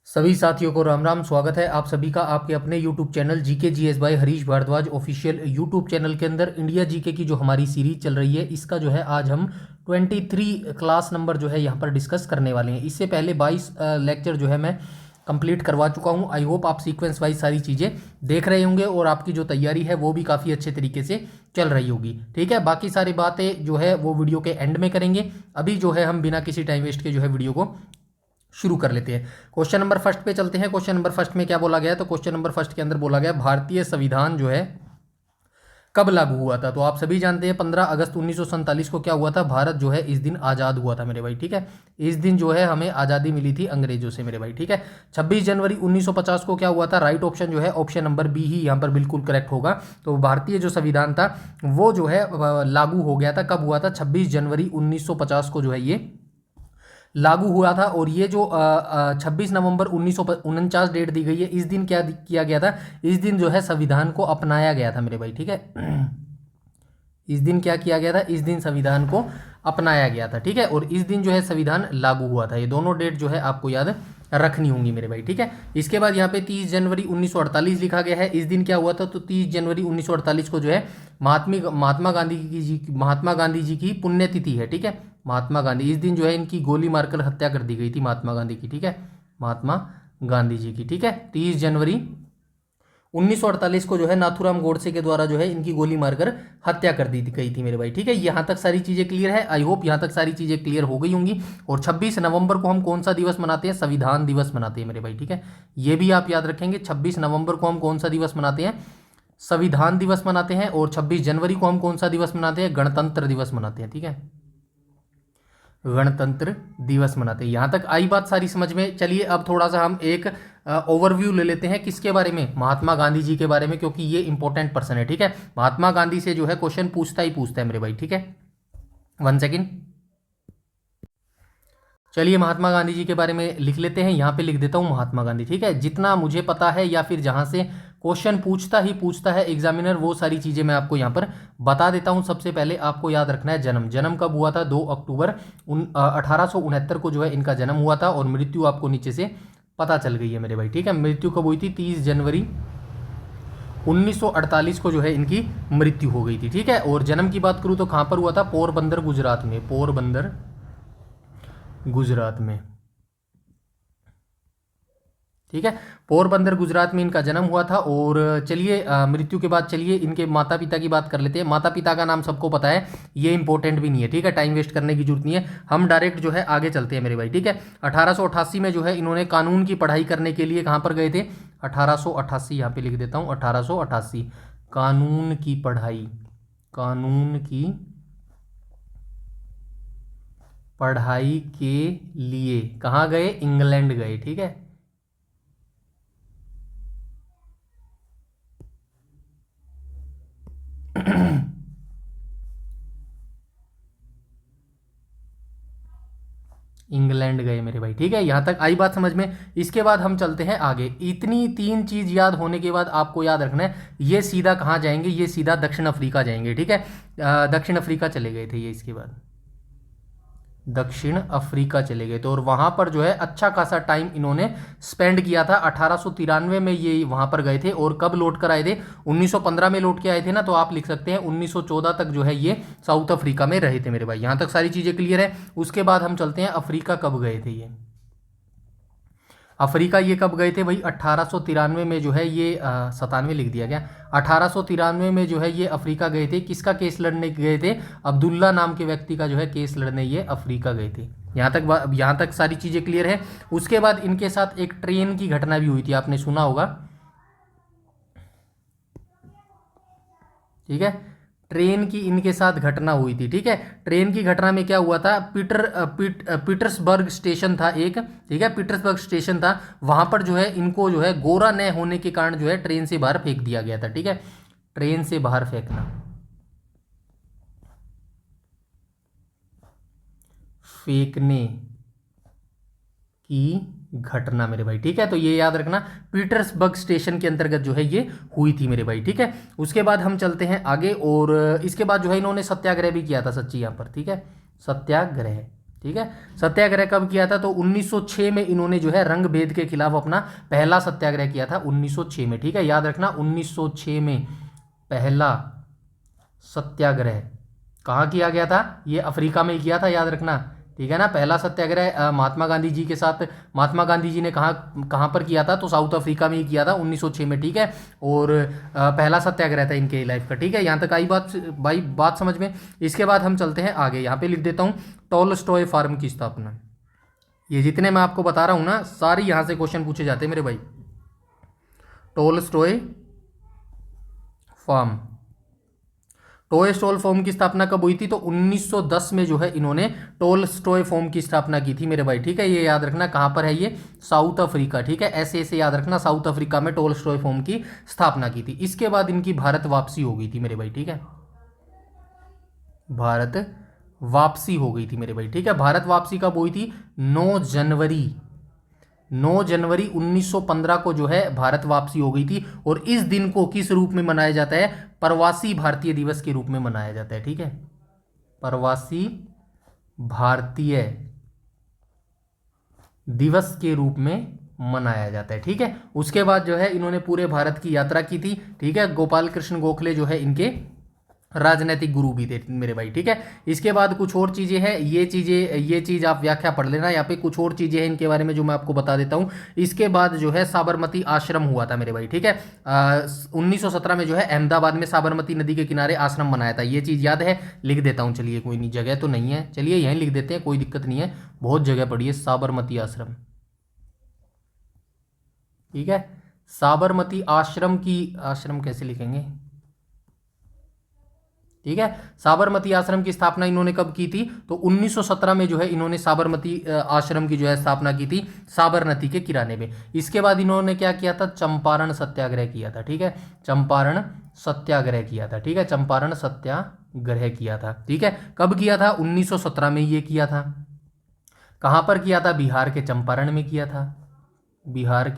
सभी साथियों को राम राम। स्वागत है आप सभी का आपके अपने YouTube channel GK GS by Harish Bhardwaj official YouTube channel के अंदर इंडिया जीके की जो हमारी सीरीज चल रही है, इसका जो है आज हम 23 क्लास नंबर जो है यहाँ पर डिस्कस करने वाले हैं। इससे पहले 22 लेक्चर जो है मैं कंप्लीट करवा चुका हूँ। आई होप आप सीक्वेंस वाइज सारी चीज़ें देख रहे होंगे और आपकी जो तैयारी है वो भी काफ़ी अच्छे तरीके से चल रही होगी। ठीक है, बाकी सारी बातें जो है वो वीडियो के एंड में करेंगे। अभी जो है हम बिना किसी टाइम वेस्ट के जो है वीडियो को शुरू कर लेते हैं। क्वेश्चन नंबर फर्स्ट पे चलते हैं। क्वेश्चन नंबर फर्स्ट में क्या बोला गया है? तो क्वेश्चन नंबर फर्स्ट के अंदर बोला गया भारतीय संविधान जो है कब लागू हुआ था। तो आप सभी जानते हैं 15 अगस्त 1947 को क्या हुआ था, भारत जो है इस दिन आज़ाद हुआ था मेरे भाई। ठीक है, इस दिन जो है हमें आज़ादी मिली थी अंग्रेजों से मेरे भाई। ठीक है, 26 जनवरी 1950 को क्या हुआ था? राइट ऑप्शन जो है ऑप्शन नंबर बी ही यहाँ पर बिल्कुल करेक्ट होगा। तो भारतीय जो संविधान था वो जो है लागू हो गया था। कब हुआ था? 26 जनवरी 1950 को जो है ये लागू हुआ था। और ये जो 26 नवंबर 1949 डेट दी गई है, इस दिन क्या किया गया था? इस दिन जो है संविधान को अपनाया गया था मेरे भाई। ठीक है, इस दिन क्या किया गया था? इस दिन संविधान को अपनाया गया था। ठीक है, और इस दिन जो है संविधान लागू हुआ था। ये दोनों डेट जो है आपको याद रखनी होंगी मेरे भाई। ठीक है, इसके बाद यहाँ पे 30 जनवरी 1948 लिखा गया है। इस दिन क्या हुआ था? तो 30 जनवरी 1948 को जो है महात्मा गांधी जी की पुण्यतिथि है। ठीक है, महात्मा गांधी, इस दिन जो है इनकी गोली मारकर हत्या कर दी गई थी महात्मा गांधी की। ठीक है, महात्मा गांधी जी की। ठीक है, 30 जनवरी 1948 को जो है नाथूराम गोडसे के द्वारा जो है इनकी गोली मारकर हत्या कर दी गई थी मेरे भाई। ठीक है, यहाँ तक सारी चीज़ें क्लियर है। आई होप यहाँ तक सारी चीज़ें क्लियर हो गई होंगी। और 26 नवंबर को हम कौन सा दिवस मनाते हैं? संविधान दिवस मनाते हैं मेरे भाई। ठीक है, ये भी आप याद रखेंगे। 26 नवंबर को हम कौन सा दिवस मनाते हैं? संविधान दिवस मनाते हैं। और 26 जनवरी को हम कौन सा दिवस मनाते हैं? गणतंत्र दिवस मनाते हैं। ठीक है, गणतंत्र दिवस मनाते हैं। यहाँ तक आई बात सारी समझ में। चलिए अब थोड़ा सा हम एक ओवरव्यू ले लेते हैं। किसके बारे में? महात्मा गांधी जी के बारे में, क्योंकि ये इंपॉर्टेंट पर्सन है। ठीक है, महात्मा गांधी से जो है क्वेश्चन पूछता ही पूछता है मेरे भाई। ठीक है, 1 सेकेंड। चलिए महात्मा गांधी जी के बारे में लिख लेते हैं। यहाँ पे लिख देता हूँ महात्मा गांधी। ठीक है, जितना मुझे पता है या फिर जहाँ से क्वेश्चन पूछता है एग्जामिनर, वो सारी चीज़ें मैं आपको यहाँ पर बता देता हूँ। सबसे पहले आपको याद रखना है जन्म कब हुआ था? 2 अक्टूबर 1869 को जो है इनका जन्म हुआ था। और मृत्यु आपको नीचे से पता चल गई है मेरे भाई। ठीक है, मृत्यु कब हुई थी? 30 जनवरी 1948 को जो है इनकी मृत्यु हो गई थी। ठीक है, और जन्म की बात करूँ तो कहाँ पर हुआ था? पोरबंदर गुजरात में। पोरबंदर गुजरात में। ठीक है, पोरबंदर गुजरात में इनका जन्म हुआ था। और चलिए मृत्यु के बाद चलिए इनके माता पिता की बात कर लेते हैं। माता पिता का नाम सबको पता है, ये इंपॉर्टेंट भी नहीं है। ठीक है, टाइम वेस्ट करने की जरूरत नहीं है, हम डायरेक्ट जो है आगे चलते हैं मेरे भाई। ठीक है, 1888 में जो है इन्होंने कानून की पढ़ाई करने के लिए कहाँ पर गए थे? 1888, यहाँ पे लिख देता हूँ 1888। कानून की पढ़ाई, कानून की पढ़ाई के लिए कहाँ गए? इंग्लैंड गए। ठीक है, इंग्लैंड गए मेरे भाई। ठीक है, यहां तक आई बात समझ में। इसके बाद हम चलते हैं आगे। इतनी 3 चीज याद होने के बाद आपको याद रखना है ये सीधा कहाँ जाएंगे? ये सीधा दक्षिण अफ्रीका जाएंगे। ठीक है, दक्षिण अफ्रीका चले गए थे ये। इसके बाद दक्षिण अफ्रीका चले गए थे और वहां पर जो है अच्छा खासा टाइम इन्होंने स्पेंड किया था। 1893 में ये वहां पर गए थे। और कब लौट कर आए थे? 1915 में लौट के आए थे ना। तो आप लिख सकते हैं 1914 तक जो है ये साउथ अफ्रीका में रहे थे मेरे भाई। यहां तक सारी चीजें क्लियर है। उसके बाद हम चलते हैं अफ्रीका कब गए थे ये। अफ्रीका ये कब गए थे भाई? 1893 में जो है ये 97 लिख दिया गया। 1893 में जो है ये अफ्रीका गए थे। किसका केस लड़ने गए थे? अब्दुल्ला नाम के व्यक्ति का जो है केस लड़ने ये अफ्रीका गए थे। यहाँ तक सारी चीज़ें क्लियर है। उसके बाद इनके साथ एक ट्रेन की घटना भी हुई थी, आपने सुना होगा। ठीक है, ट्रेन की इनके साथ घटना हुई थी। ठीक है, ट्रेन की घटना में क्या हुआ था? पीटर्सबर्ग स्टेशन था एक। ठीक है, पीटर्सबर्ग स्टेशन था, वहां पर जो है इनको जो है गोरा न होने के कारण जो है ट्रेन से बाहर फेंक दिया गया था। ठीक है, ट्रेन से बाहर फेंकना, फेंकने की घटना मेरे भाई। ठीक है, तो ये याद रखना पीटर्सबर्ग स्टेशन के अंतर्गत जो है ये हुई थी मेरे भाई। ठीक है, उसके बाद हम चलते हैं आगे। और इसके बाद जो है इन्होंने सत्याग्रह भी किया था सच्ची यहाँ पर। ठीक है, सत्याग्रह। ठीक है। सत्याग्रह कब किया था? तो 1906 में इन्होंने जो है रंग भेद के खिलाफ अपना पहला सत्याग्रह किया था, 1906 में। ठीक है, याद रखना 1906 में पहला सत्याग्रह कहाँ किया गया था? ये अफ्रीका में ही किया था, याद रखना। ठीक है ना, पहला सत्याग्रह महात्मा गांधी जी के साथ, महात्मा गांधी जी ने कहाँ कहाँ पर किया था? तो साउथ अफ्रीका में ही किया था 1906 में। ठीक है, और पहला सत्याग्रह था इनके लाइफ का। ठीक है, यहाँ तक आई बात भाई, बात समझ में। इसके बाद हम चलते हैं आगे, यहाँ पे लिख देता हूँ टॉलस्टॉय फार्म की स्थापना। ये जितने मैं आपको बता रहा हूँ ना, सारी यहाँ से क्वेश्चन पूछे जाते हैं मेरे भाई। टॉलस्टॉय फार्म, टॉलस्टॉय फॉर्म की स्थापना कब हुई थी? तो 1910 में जो है इन्होंने टॉलस्टॉय फॉर्म की स्थापना की थी मेरे भाई। ठीक है, ये याद रखना कहाँ पर है? ये साउथ अफ्रीका। ठीक है, ऐसे याद रखना, साउथ अफ्रीका में टॉलस्टॉय फॉर्म की स्थापना की थी। इसके बाद इनकी भारत वापसी हो गई थी मेरे भाई। ठीक है, भारत वापसी हो गई थी मेरे भाई। ठीक है, भारत वापसी कब हुई थी? 9 जनवरी 1915 को जो है भारत वापसी हो गई थी। और इस दिन को किस रूप में मनाया जाता है? प्रवासी भारतीय दिवस के रूप में मनाया जाता है। ठीक है, प्रवासी भारतीय दिवस के रूप में मनाया जाता है। ठीक है, उसके बाद जो है इन्होंने पूरे भारत की यात्रा की थी। ठीक है, गोपाल कृष्ण गोखले जो है इनके राजनीतिक गुरु भी थे मेरे भाई। ठीक है, इसके बाद कुछ और चीज़ें हैं, ये चीज़ आप व्याख्या पढ़ लेना। यहाँ पे कुछ और चीज़ें हैं इनके बारे में जो मैं आपको बता देता हूँ। इसके बाद जो है साबरमती आश्रम हुआ था मेरे भाई। ठीक है, 1917 में जो है अहमदाबाद में साबरमती नदी के किनारे आश्रम बनाया था। ये चीज़ याद है, लिख देता हूँ। चलिए, कोई नहीं, जगह तो नहीं है, चलिए यहीं लिख देते हैं, कोई दिक्कत नहीं है, बहुत जगह पड़ी है। साबरमती आश्रम, ठीक है, साबरमती आश्रम की, आश्रम कैसे लिखेंगे? ठीक है, साबरमती आश्रम की स्थापना इन्होंने कब की थी? तो 1917 में जो है इन्होंने साबरमती आश्रम की जो है स्थापना की थी, साबरमती के किनारे में। इसके बाद इन्होंने क्या किया था? चंपारण सत्याग्रह किया था। ठीक है, चंपारण सत्याग्रह किया था। ठीक है, चंपारण सत्याग्रह किया था। ठीक है, कब किया था? 1917 में ये किया था। कहाँ पर किया था? बिहार के चंपारण में किया था, बिहार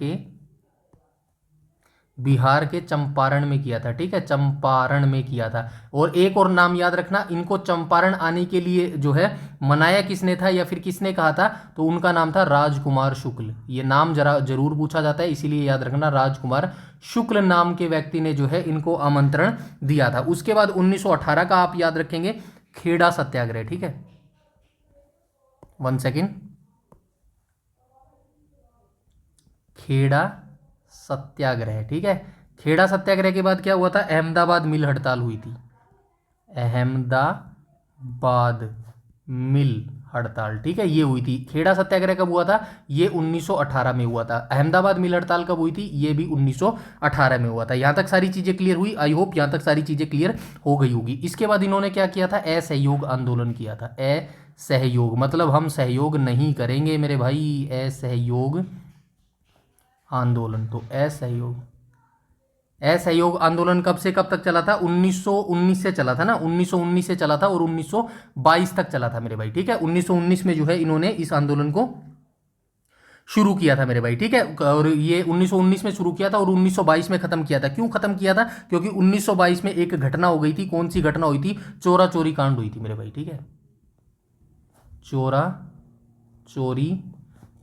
के चंपारण में किया था। ठीक है, चंपारण में किया था। और एक और नाम याद रखना, इनको चंपारण आने के लिए जो है मनाया किसने था, या फिर किसने कहा था? तो उनका नाम था राजकुमार शुक्ल। ये नाम जरा जरूर पूछा जाता है, इसीलिए याद रखना, राजकुमार शुक्ल नाम के व्यक्ति ने जो है इनको आमंत्रण दिया था। उसके बाद 1918 का आप याद रखेंगे, खेड़ा सत्याग्रह। ठीक है, 1 सेकेंड, खेड़ा सत्याग्रह। ठीक है, खेड़ा सत्याग्रह के बाद क्या हुआ था? अहमदाबाद मिल हड़ताल हुई थी, अहमदाबाद मिल हड़ताल। ठीक है, ये हुई थी। खेड़ा सत्याग्रह कब हुआ था? ये 1918 में हुआ था। अहमदाबाद मिल हड़ताल कब हुई थी? ये भी 1918 में हुआ था। यहाँ तक सारी चीज़ें क्लियर हुई? आई होप यहाँ तक सारी चीज़ें क्लियर हो गई होगी। इसके बाद इन्होंने क्या किया था? असहयोग आंदोलन किया था। असहयोग मतलब हम सहयोग नहीं करेंगे मेरे भाई, असहयोग आंदोलन। तो असहयोग आंदोलन कब से कब तक चला था? 1919 से चला था ना, 1919 से चला था और 1922 तक चला था मेरे भाई। ठीक है, 1919 में जो है इन्होंने इस आंदोलन को शुरू किया था मेरे भाई। ठीक है, और ये 1919 में शुरू किया था और 1922 में खत्म किया था। क्यों खत्म किया था? क्योंकि 1922 में एक घटना हो गई थी। कौन सी घटना हुई थी? चोरा चोरी कांड हुई थी मेरे भाई। ठीक है, चोरा चोरी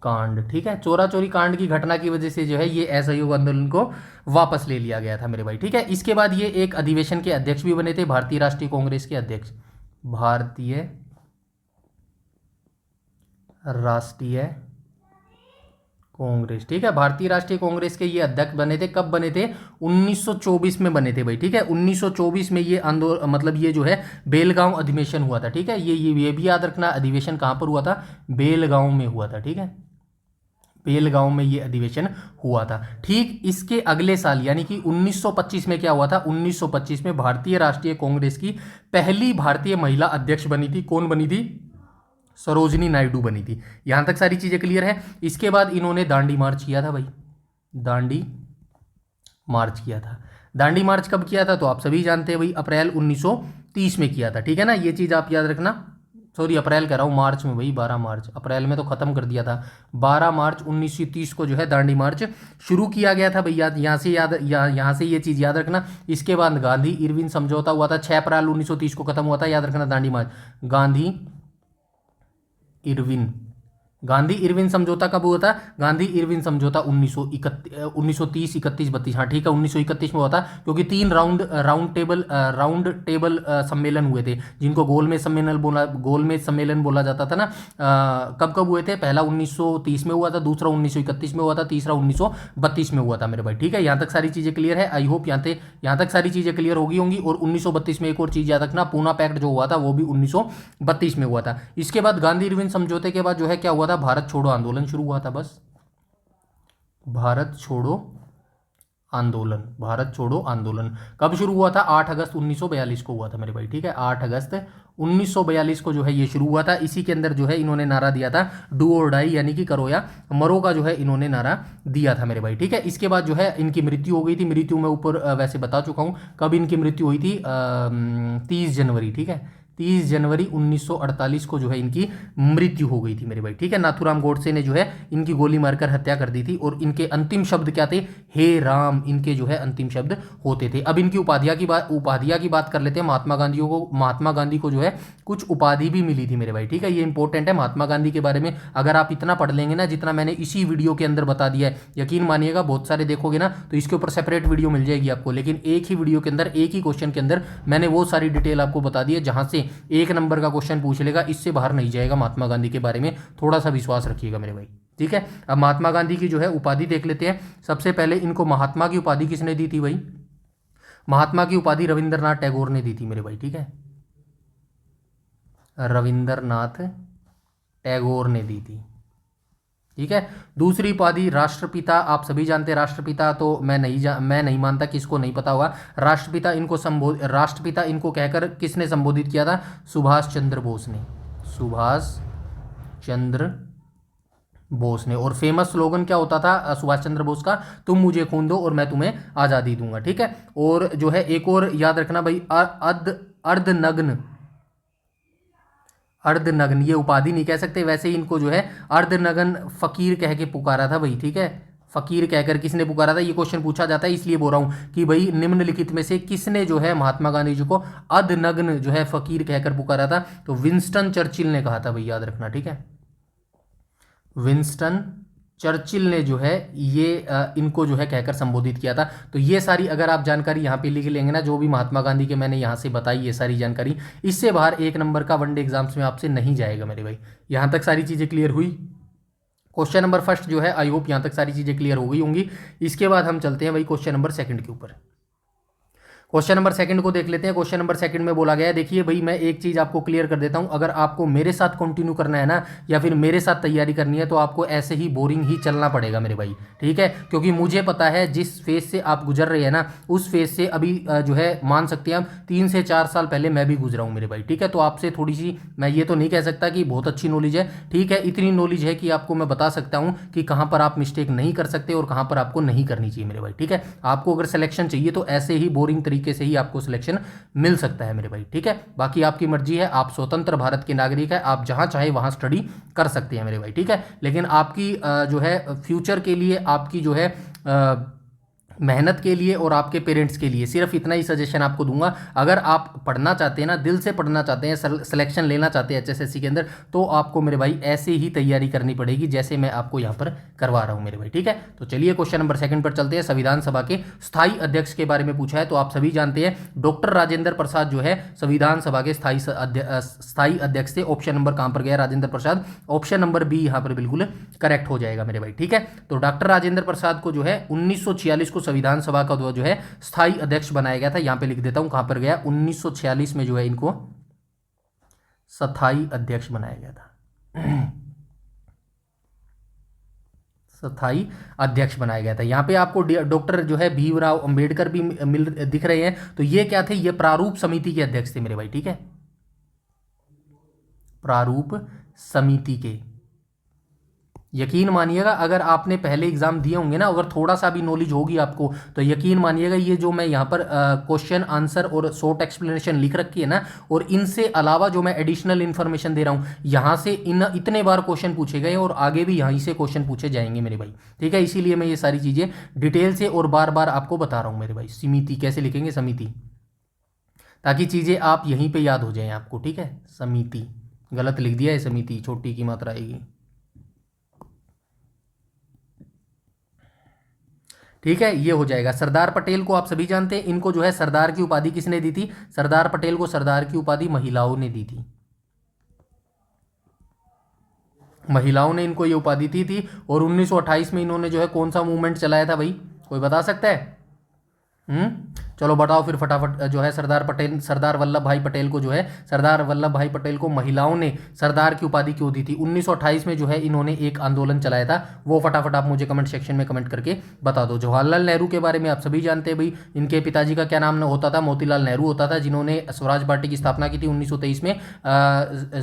कांड। ठीक है, चोरा चोरी कांड की घटना की वजह से जो है ये असहयोग आंदोलन को वापस ले लिया गया था मेरे भाई। ठीक है, इसके बाद ये एक अधिवेशन के अध्यक्ष भी बने थे, भारतीय राष्ट्रीय कांग्रेस के अध्यक्ष, भारतीय राष्ट्रीय कांग्रेस। ठीक है, भारतीय राष्ट्रीय कांग्रेस के ये अध्यक्ष बने थे। कब बने थे? 1924 में बने थे भाई। ठीक है, 1924 में ये आंदोलन, मतलब ये जो है बेलगांव अधिवेशन हुआ था। ठीक है, ये भी याद रखना, अधिवेशन कहाँ पर हुआ था? बेलगांव में हुआ था। ठीक है, बेलगांव में ये अधिवेशन हुआ था। ठीक इसके अगले साल यानी कि 1925 में क्या हुआ था? 1925 में भारतीय राष्ट्रीय कांग्रेस की पहली भारतीय महिला अध्यक्ष बनी थी। कौन बनी थी? सरोजिनी नायडू बनी थी। यहां तक सारी चीजें क्लियर है। इसके बाद इन्होंने दांडी मार्च किया था भाई, दांडी मार्च किया था। दांडी मार्च कब किया था? तो आप सभी जानते हैं भाई, अप्रैल 1930 में किया था। ठीक है ना, ये चीज आप याद रखना। सॉरी, अप्रैल कह रहा हूँ, मार्च में भाई, 12 मार्च, अप्रैल में तो खत्म कर दिया था। 12 मार्च 1930 को जो है दांडी मार्च शुरू किया गया था भैया। यहाँ से ये चीज़ याद रखना। इसके बाद गांधी इरविन समझौता हुआ था, 6 अप्रैल 1930 को खत्म हुआ था। याद रखना, दांडी मार्च, गांधी इरविन गांधी इरविन समझौता कब हुआ था? गांधी इरविन समझौता 1930 31 32, हाँ ठीक है, 1931 में हुआ था, क्योंकि 3 राउंड टेबल सम्मेलन हुए थे, जिनको गोलमेज सम्मेलन बोला जाता था ना। कब कब हुए थे? पहला 1930 में हुआ था, दूसरा 1931 में हुआ था, तीसरा 1932 में हुआ था मेरे भाई। ठीक है, यहाँ तक सारी चीज़ें क्लियर है। आई होप यहाँ तक सारी चीज़ें क्लियर होगी होंगी। और 1932 में एक और चीज़ याद रखना, पूना पैक्ट जो हुआ था वो भी 1932 में हुआ था। इसके बाद गांधी इरविन समझौते के बाद जो है क्या हुआ था? भारत छोड़ो आंदोलन शुरू हुआ था। बस भारत छोड़ो आंदोलन कब शुरू हुआ था? 8 अगस्त 1942 को हुआ था मेरे भाई। ठीक है, 8 अगस्त 1942 को जो है ये शुरू हुआ था। इसी के अंदर जो है इन्होंने नारा दिया था डू और डाई, यानी कि करो या मरो का जो है इन्होंने नारा दिया था मेरे भाई। ठीक है, इसके बाद जो है इनकी मृत्यु हो गई थी। मृत्यु मैं ऊपर वैसे बता चुका हूँ कब इनकी मृत्यु हुई थी, 30 जनवरी। ठीक है, 30 जनवरी 1948 को जो है इनकी मृत्यु हो गई थी मेरे भाई। ठीक है, नाथूराम गोडसे ने जो है इनकी गोली मारकर हत्या कर दी थी। और इनके अंतिम शब्द क्या थे? हे राम, इनके जो है अंतिम शब्द होते थे। अब इनकी उपाधियां की बात कर लेते हैं। महात्मा गांधी को जो है कुछ उपाधि भी मिली थी मेरे भाई। ठीक है, ये इंपॉर्टेंट है। महात्मा गांधी के बारे में अगर आप इतना पढ़ लेंगे ना जितना मैंने इसी वीडियो के अंदर बता दिया है, यकीन मानिएगा बहुत सारे देखोगे ना तो इसके ऊपर सेपरेट वीडियो मिल जाएगी आपको, लेकिन एक ही वीडियो के अंदर एक ही क्वेश्चन के अंदर मैंने वो सारी डिटेल आपको बता दी है जहां से एक नंबर का क्वेश्चन पूछ लेगा, इससे बाहर नहीं जाएगा। महात्मा गांधी के बारे में थोड़ा सा विश्वास रखिएगा मेरे भाई। ठीक है, अब महात्मा गांधी की जो है उपाधि देख लेते हैं। सबसे पहले इनको महात्मा की उपाधि किसने दी थी भाई? महात्मा की उपाधि रविंद्रनाथ टैगोर ने दी थी मेरे भाई। ठीक है, रविंद्रनाथ टैगोर ने दी थी। ठीक है, दूसरी उपाधि राष्ट्रपिता, आप सभी जानते हैं राष्ट्रपिता, तो मैं नहीं मानता कि इसको नहीं पता होगा। राष्ट्रपिता इनको कहकर किसने संबोधित किया था? सुभाष चंद्र बोस ने। सुभाष चंद्र बोस ने। और फेमस स्लोगन क्या होता था सुभाष चंद्र बोस का? तुम मुझे खून दो और मैं तुम्हें आज़ादी दूंगा। ठीक है, और जो है एक और याद रखना भाई, अर्धनग्न, ये उपाधि नहीं कह सकते, वैसे ही इनको जो है अर्धनग्न फकीर कह के पुकारा था भाई। ठीक है, फकीर कहकर किसने पुकारा था? ये क्वेश्चन पूछा जाता है, इसलिए बोल रहा हूं कि भाई निम्नलिखित में से किसने जो है महात्मा गांधी जी को अर्धनग्न जो है फकीर कहकर पुकारा था? तो विंस्टन चर्चिल ने कहा था भाई, याद रखना। ठीक है, विंस्टन चर्चिल ने जो है ये इनको जो है कहकर संबोधित किया था। तो ये सारी अगर आप जानकारी यहाँ पे लिख लेंगे ना, जो भी महात्मा गांधी के मैंने यहाँ से बताई ये सारी जानकारी, इससे बाहर एक नंबर का वनडे एग्जाम्स में आपसे नहीं जाएगा मेरे भाई। यहाँ तक सारी चीज़ें क्लियर हुई। क्वेश्चन नंबर फर्स्ट जो है आई होप यहाँ तक सारी चीज़ें क्लियर हो गई होंगी। इसके बाद हम चलते हैं भाई क्वेश्चन नंबर सेकंड के ऊपर। क्वेश्चन नंबर सेकंड को देख लेते हैं। क्वेश्चन नंबर सेकंड में बोला गया है, देखिए भाई मैं एक चीज़ आपको क्लियर कर देता हूं, अगर आपको मेरे साथ कंटिन्यू करना है ना या फिर मेरे साथ तैयारी करनी है तो आपको ऐसे ही बोरिंग ही चलना पड़ेगा मेरे भाई। ठीक है, क्योंकि मुझे पता है जिस फेज से आप गुजर रहे हैं ना उस फेज से अभी जो है मान सकते हैं आप 3 से 4 साल पहले मैं भी गुजरा हूँ मेरे भाई। ठीक है, तो आपसे थोड़ी सी, मैं ये तो नहीं कह सकता कि बहुत अच्छी नॉलेज है, ठीक है, इतनी नॉलेज है कि आपको मैं बता सकता हूँ कि कहाँ पर आप मिस्टेक नहीं कर सकते और कहाँ पर आपको नहीं करनी चाहिए मेरे भाई। ठीक है, आपको अगर सिलेक्शन चाहिए तो ऐसे ही बोरिंग तरीके से ही आपको सिलेक्शन मिल सकता है मेरे भाई। ठीक है, बाकी आपकी मर्जी है, आप स्वतंत्र भारत के नागरिक है, आप जहां चाहे वहां स्टडी कर सकते हैं मेरे भाई। ठीक है, लेकिन आपकी जो है फ्यूचर के लिए, आपकी जो है मेहनत के लिए और आपके पेरेंट्स के लिए सिर्फ इतना ही सजेशन आपको दूंगा। अगर आप पढ़ना चाहते हैं ना, दिल से पढ़ना चाहते हैं, सिलेक्शन लेना चाहते हैं एचएसएससी के अंदर, तो आपको मेरे भाई ऐसे ही तैयारी करनी पड़ेगी जैसे मैं आपको यहाँ पर करवा रहा हूँ मेरे भाई। ठीक है, तो चलिए क्वेश्चन नंबर सेकंड पर चलते हैं। संविधान सभा के स्थायी अध्यक्ष के बारे में पूछा है, तो आप सभी जानते हैं डॉक्टर राजेंद्र प्रसाद जो है संविधान सभा के स्थायी अध्यक्ष थे। ऑप्शन नंबर कहाँ पर गया? Rajendra Prasad. Option number B यहाँ पर बिल्कुल करेक्ट हो जाएगा मेरे भाई। ठीक है, तो डॉक्टर राजेंद्र प्रसाद को जो है 1946 को संविधान सभा का जो है स्थायी अध्यक्ष बनाया गया था। यहां पे लिख देता हूं कहां पर गया, 1946 में जो है इनको स्थायी अध्यक्ष बनाया गया था। स्थायी अध्यक्ष बनाया गया था। यहां पे आपको डॉक्टर जो है भीमराव अंबेडकर भी दिख रहे हैं। तो ये क्या थे? ये प्रारूप समिति के अध्यक्ष थे मेरे भाई। ठीक है, प्रारूप समिति के। यकीन मानिएगा अगर आपने पहले एग्जाम दिए होंगे ना, अगर थोड़ा सा भी नॉलेज होगी आपको, तो यकीन मानिएगा ये जो मैं यहाँ पर क्वेश्चन आंसर और शॉर्ट एक्सप्लेनेशन लिख रखी है ना, और इनसे अलावा जो मैं एडिशनल इन्फॉर्मेशन दे रहा हूँ, यहाँ से इतने बार क्वेश्चन पूछे गए और आगे भी यहीं से क्वेश्चन पूछे जाएंगे मेरे भाई। ठीक है, इसीलिए मैं ये सारी चीज़ें डिटेल से और बार बार आपको बता रहा हूँ मेरे भाई। समिति कैसे लिखेंगे? समिति, ताकि चीज़ें आप यहीं पर याद हो जाएँ आपको। ठीक है, समिति गलत लिख दिया है, समिति छोटी की मात्रा आएगी। ठीक है, ये हो जाएगा। सरदार पटेल को आप सभी जानते हैं, इनको जो है सरदार की उपाधि किसने दी थी? सरदार पटेल को सरदार की उपाधि महिलाओं ने दी थी, महिलाओं ने इनको ये उपाधि दी थी। और 1928 में इन्होंने जो है कौन सा मूवमेंट चलाया था भाई, कोई बता सकता है? चलो बताओ फिर फटाफट। जो है सरदार पटेल, सरदार वल्लभ भाई पटेल को जो है, सरदार वल्लभ भाई पटेल को महिलाओं ने सरदार की उपाधि क्यों दी थी? 1928 में जो है इन्होंने एक आंदोलन चलाया था, वो फटाफट आप मुझे कमेंट सेक्शन में कमेंट करके बता दो। जवाहरलाल नेहरू के बारे में आप सभी जानते हैं भाई, इनके पिताजी का क्या नाम होता था? मोतीलाल नेहरू होता था, जिन्होंने स्वराज पार्टी की स्थापना की थी 1923 में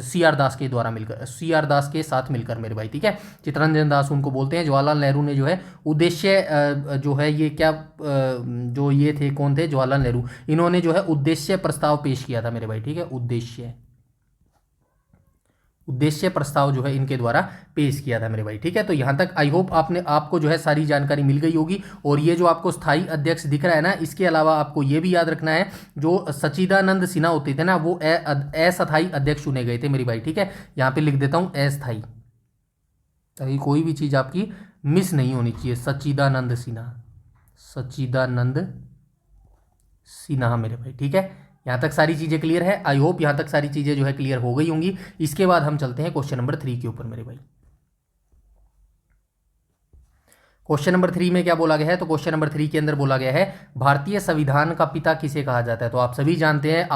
सी आर दास के द्वारा मिलकर, सी आर दास के साथ मिलकर मेरे भाई। ठीक है, चित्तरंजन दास उनको बोलते हैं। जवाहरलाल नेहरू ने जो है उद्देश्य जो है ये क्या जो ये थे, कौन थे? जवाहरलाल नेहरू। इन्होंने जो है उद्देश्य प्रस्ताव पेश किया था मेरे भाई। ठीक है, उद्देश्य प्रस्ताव जो है इनके द्वारा पेश किया था मेरे भाई। ठीक है, तो यहां तक आई होप आपको जो है सारी जानकारी मिल गई होगी। और ये जो आपको स्थायी अध्यक्ष दिख रहा है ना, इसके अलावा आपको ये भी याद रखना है, जो सच्चिदानंद सिन्हा होते थे ना, वो अस्थायी अध्यक्ष चुने गए थे मेरे भाई। ठीक है, यहां पे लिख देता हूं अस्थायी, ताकि कोई भी चीज आपकी मिस नहीं होनी चाहिए। सच्चिदानंद सिन्हा, सच्चिदानंद सिन्हा मेरे भाई। ठीक है, यहां तक सारी चीजें क्लियर है। आई होप यहां तक सारी चीजें जो है क्लियर हो गई होंगी। इसके बाद हम चलते हैं क्वेश्चन नंबर 3 के ऊपर मेरे भाई। क्वेश्चन नंबर 3 में क्या बोला गया है? तो क्वेश्चन नंबर 3 के अंदर बोला गया है, भारतीय संविधान का पिता किसे कहा जाता है? तो आप सभी जानते हैं,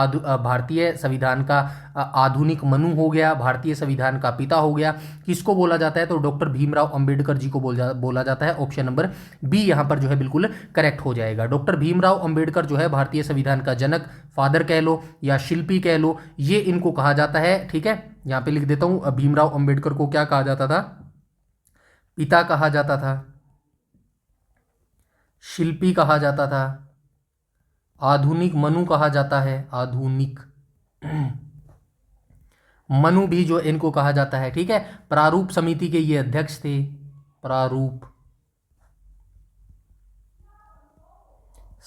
भारतीय संविधान का आधुनिक मनु हो गया, भारतीय संविधान का पिता हो गया। किसको बोला जाता है? तो डॉक्टर भीमराव अंबेडकर जी को बोला जाता है। ऑप्शन नंबर बी यहाँ पर जो है बिल्कुल करेक्ट हो जाएगा। डॉक्टर भीमराव अंबेडकर जो है भारतीय संविधान का जनक, फादर कह लो या शिल्पी कह लो, ये इनको कहा जाता है। ठीक है, यहाँ पे लिख देता हूँ, भीमराव अंबेडकर को क्या कहा जाता था? पिता कहा जाता था, शिल्पी कहा जाता था, आधुनिक मनु कहा जाता है, आधुनिक मनु भी जो इनको कहा जाता है। ठीक है, प्रारूप समिति के ये अध्यक्ष थे, प्रारूप